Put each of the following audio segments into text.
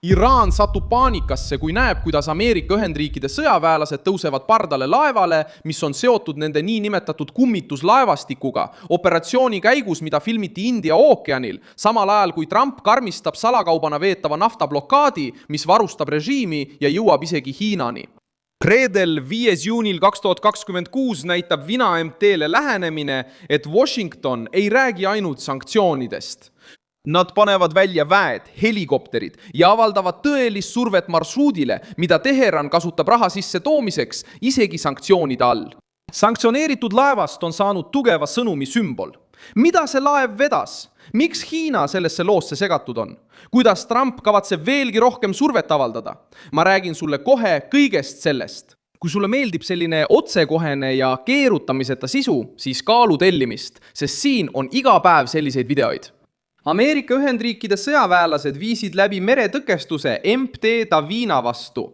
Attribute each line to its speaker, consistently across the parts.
Speaker 1: Iraan satub paanikasse, kui näeb, kuidas Ameerika Ühendriikide sõjaväelased tõusevad pardale laevale, mis on seotud nende niinimetatud kummituslaevastikuga, operatsiooni käigus, mida filmiti India ookeanil, samal ajal kui Trump karmistab salakaubana veetava naftablokaadi, mis varustab režiimi ja jõuab isegi Hiinani. Reedel 5. juunil 2026 näitab Vina MT-le lähenemine, et Washington ei räägi ainult sanktsioonidest. Nad panevad välja väed, helikopterid ja avaldavad tõelist survet marsruudile, mida Teheran kasutab raha sisse toomiseks isegi sanktsioonide all. Sanktsioneeritud laevast on saanud tugeva sõnumi sümbol. Mida see laev vedas? Miks Hiina sellesse loosse segatud on? Kuidas Trump kavatseb veelgi rohkem survet avaldada? Ma räägin sulle kohe kõigest sellest. Kui sulle meeldib selline otsekohene ja keerutamiseta sisu, siis kaalu tellimist, sest siin on iga päev selliseid videoid. Ameerika Ühendriikide sõjaväelased viisid läbi meretõkestuse MT Davina vastu.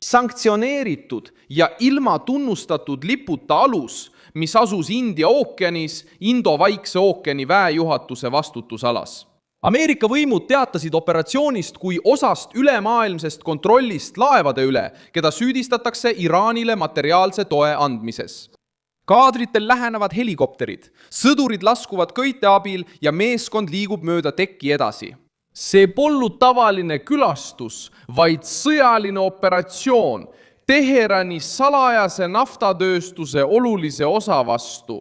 Speaker 1: Sanktsioneeritud ja ilma tunnustatud liputa alus, mis asus India ookeanis, Indo-Vaikse ookeani väejuhatuse vastutusalas. Ameerika võimud teatasid operatsioonist kui osast ülemaailmsest kontrollist laevade üle, keda süüdistatakse Iraanile materiaalse toe andmises. Kaadritel lähenevad helikopterid, sõdurid laskuvad köite abil ja meeskond liigub mööda tekki edasi. See polnud tavaline külastus, vaid sõjaline operatsioon Teherani salajase naftatööstuse olulise osa vastu.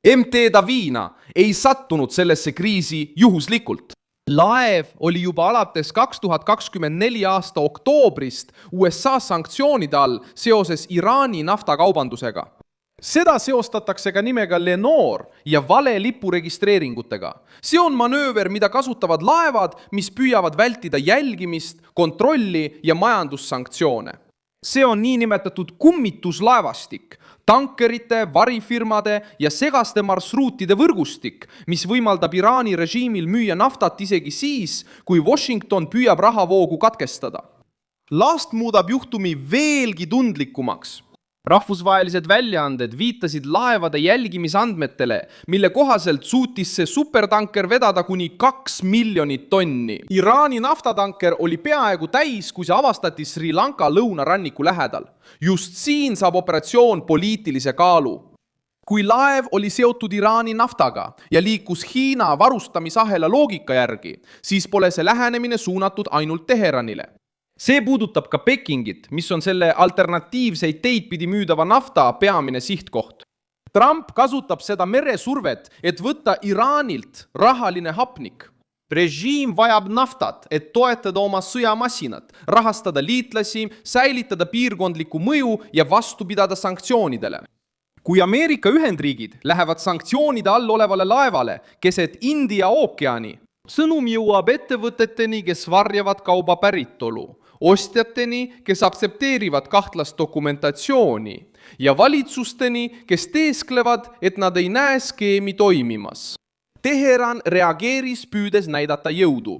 Speaker 1: MT Davina ei sattunud sellesse kriisi juhuslikult. Laev oli juba alates 2024 aasta oktoobrist USA sanktsioonide all seoses Iraani naftakaubandusega. Seda seostatakse ka nimega Lenore ja vale lipu registreeringutega. See on manööver, mida kasutavad laevad, mis püüavad vältida jälgimist, kontrolli ja majandussanktsioone. See on niinimetatud kummituslaevastik, tankerite, varifirmade ja segaste marsruutide võrgustik, mis võimaldab Iraani režiimil müüa naftat isegi siis, kui Washington püüab rahavoogu katkestada. Last muudab juhtumi veelgi tundlikumaks. Rahvusvahelised väljaanded viitasid laevade jälgimisandmetele, mille kohaselt suutis see supertanker vedada kuni 2 miljonit tonni. Iraani naftatanker oli peaaegu täis, kui see avastati Sri Lanka lõunaranniku lähedal. Just siin saab operatsioon poliitilise kaalu. Kui laev oli seotud Iraani naftaga ja liikus Hiina varustamisahela loogika järgi, siis pole see lähenemine suunatud ainult Teheranile. See puudutab ka Pekingit, mis on selle alternatiivseid teid pidi müüdava nafta peamine sihtkoht. Trump kasutab seda meresurvet, et võtta Iraanilt rahaline hapnik. Režiim vajab naftat, et toetada oma sõjamasinat, rahastada liitlasi, säilitada piirkondlikku mõju ja vastu pidada sanktsioonidele. Kui Ameerika Ühendriigid lähevad sanktsioonide all olevale laevale keset India ookeani, sõnum jõuab ettevõteteni, kes varjavad kauba päritolu, ostjateni, kes aktsepteerivad kahtlast dokumentatsiooni ja valitsusteni, kes teesklevad, et nad ei näe skeemi toimimas. Teheran reageeris püüdes näidata jõudu.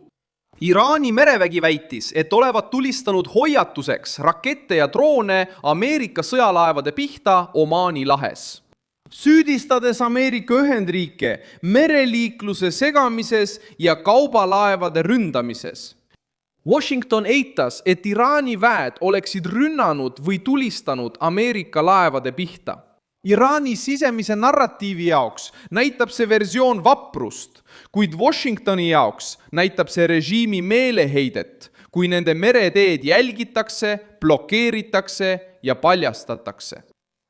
Speaker 1: Iraani merevägi väitis, et olevat tulistanud hoiatuseks rakette ja droone Ameerika sõjalaevade pihta Omaani lahes. Süüdistades Ameerika Ühendriike mereliikluse segamises ja kaubalaevade ründamises. Washington eitas, et Iraani väed oleksid rünnanud või tulistanud Ameerika laevade pihta. Iraani sisemise narratiivi jaoks näitab see versioon vaprust, kuid Washingtoni jaoks näitab see režiimi meeleheidet, kui nende mereteed jälgitakse, blokeeritakse ja paljastatakse.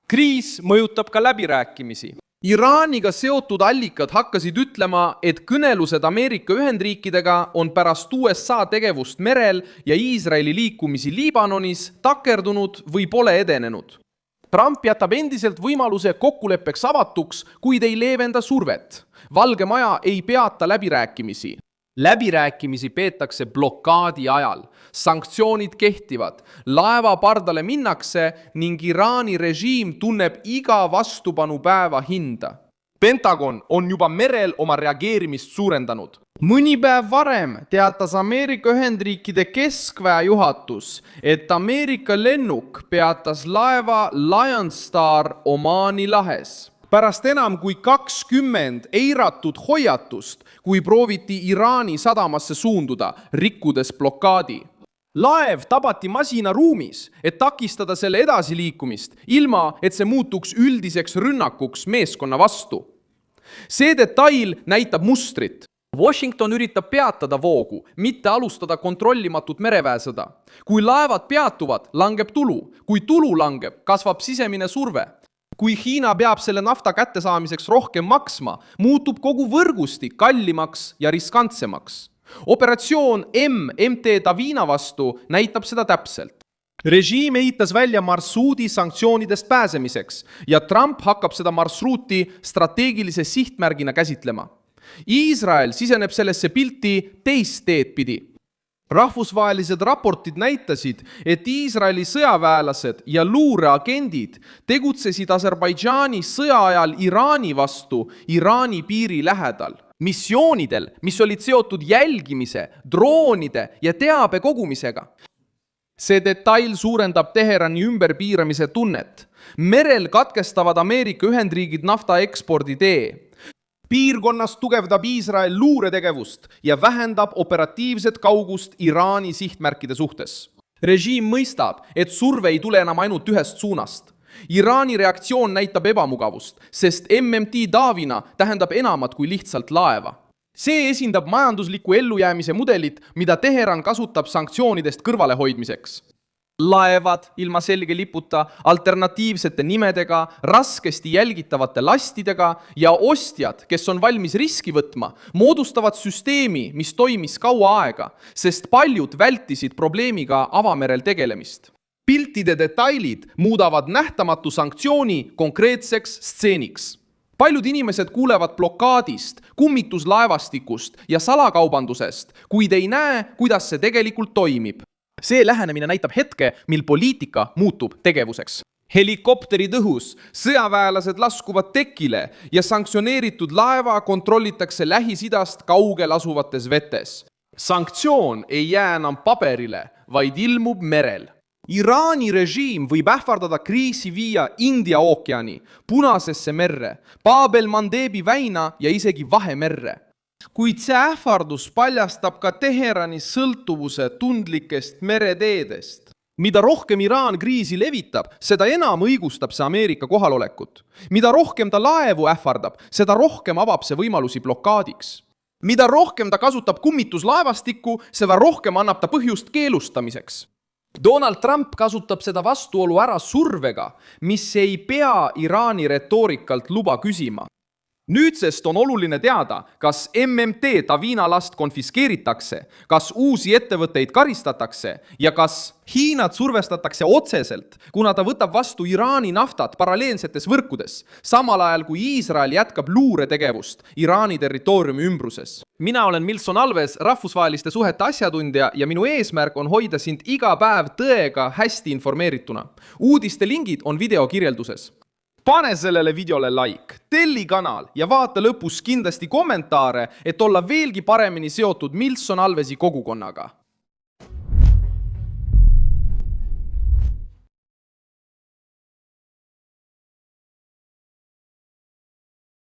Speaker 1: Kriis mõjutab ka läbirääkimisi. Iraaniga seotud allikad hakkasid ütlema, et kõnelused Ameerika Ühendriikidega on pärast USA tegevust merel ja Iisraeli liikumisi Liibanonis takerdunud või pole edenenud. Trump jätab endiselt võimaluse kokkuleppeks avatuks, kuid ei leevenda survet. Valge Maja ei peata läbirääkimisi. Läbirääkimisi peetakse blokaadi ajal. Sanktsioonid kehtivad, laeva pardale minnakse ning Iraani režiim tunneb iga vastupanupäeva hinda. Pentagon on juba merel oma reageerimist suurendanud. Mõni päev varem teatas Ameerika Ühendriikide keskväe juhatus, et Ameerika lennuk peatas laeva Lion Star Omaani lahes. Pärast enam kui 20 eiratud hoiatust, kui prooviti Iraani sadamasse suunduda, rikkudes blokaadi. Laev tabati masinaruumis, et takistada selle edasiliikumist, ilma et see muutuks üldiseks rünnakuks meeskonna vastu. See detail näitab mustrit. Washington üritab peatada voogu, mitte alustada kontrollimatut mereväesõda. Kui laevad peatuvad, langeb tulu. Kui tulu langeb, kasvab sisemine surve. Kui Hiina peab selle nafta kättesaamiseks rohkem maksma, muutub kogu võrgustik kallimaks ja riskantsemaks. Operatsioon MT Davina vastu näitab seda täpselt. Režiim ehitas välja marsruudi sanktsioonidest pääsemiseks ja Trump hakkab seda marsruuti strateegilise sihtmärgina käsitlema. Iisrael siseneb sellesse pilti teist teed pidi. Rahvusvahelised raportid näitasid, et Iisraeli sõjaväelased ja luureagendid tegutsesid Aserbaidžaani sõja ajal Iraani vastu Iraani piiri lähedal. Missioonidel, mis olid seotud jälgimise, droonide ja teabe kogumisega. See detail suurendab Teherani ümberpiiramise tunnet. Merel katkestavad Ameerika Ühendriigid nafta ekspordi tee. Piirkonnas tugevdab Iisrael luuretegevust ja vähendab operatiivset kaugust Iraani sihtmärkide suhtes. Režiim mõistab, et surve ei tule enam ainult ühest suunast. Iraani reaktsioon näitab ebamugavust, sest MT Davina tähendab enamat kui lihtsalt laeva. See esindab majandusliku ellujäämise mudelit, mida Teheran kasutab sanktsioonidest kõrvalehoidmiseks. Laevad ilma selge liputa, alternatiivsete nimedega, raskesti jälgitavate lastidega ja ostjad, kes on valmis riski võtma, moodustavad süsteemi, mis toimis kaua aega, sest paljud vältisid probleemiga avamerel tegelemist. Piltide detailid muudavad nähtamatu sanktsiooni konkreetseks stseeniks. Paljud inimesed kuulevad blokaadist, kummituslaevastikust ja salakaubandusest, kuid ei näe, kuidas see tegelikult toimib. See lähenemine näitab hetke, mil poliitika muutub tegevuseks. Helikopterid õhus, sõjaväelased laskuvad tekile ja sanktsioneeritud laeva kontrollitakse Lähis-Idast kaugel asuvates vetes. Sanktsioon ei jää enam paberile, vaid ilmub merel. Iraani režiim võib ähvardada kriisi viia India ookeani, Punasesse merre, Bab-el-Mandebi väina ja isegi Vahemerre. Kuid see ähvardus paljastab ka Teherani sõltuvuse tundlikest mereteedest. Mida rohkem Iraan kriisi levitab, seda enam õigustab see Ameerika kohalolekut. Mida rohkem ta laevu ähvardab, seda rohkem avab see võimalusi blokaadiks. Mida rohkem ta kasutab kummituslaevastikku, seda rohkem annab ta põhjust keelustamiseks. Donald Trump kasutab seda vastuolu ära survega, mis ei pea Iraani retoorikalt luba küsima. Nüüdsest on oluline teada, kas MT Davina last konfiskeeritakse, kas uusi ettevõtteid karistatakse ja kas Hiinat survestatakse otseselt, kuna ta võtab vastu Iraani naftat paralleelsetes võrkudes, samal ajal kui Iisrael jätkab luuretegevust Iraani territooriumi ümbruses. Mina olen Milson Alves, rahvusvaheliste suhete asjatundja ja minu eesmärk on hoida sind iga päev tõega hästi informeerituna. Uudiste lingid on video kirjelduses. Pane sellele videole like, telli kanal ja vaata lõpus kindlasti kommentaare, et olla veelgi paremini seotud Milson Alvesi kogukonnaga.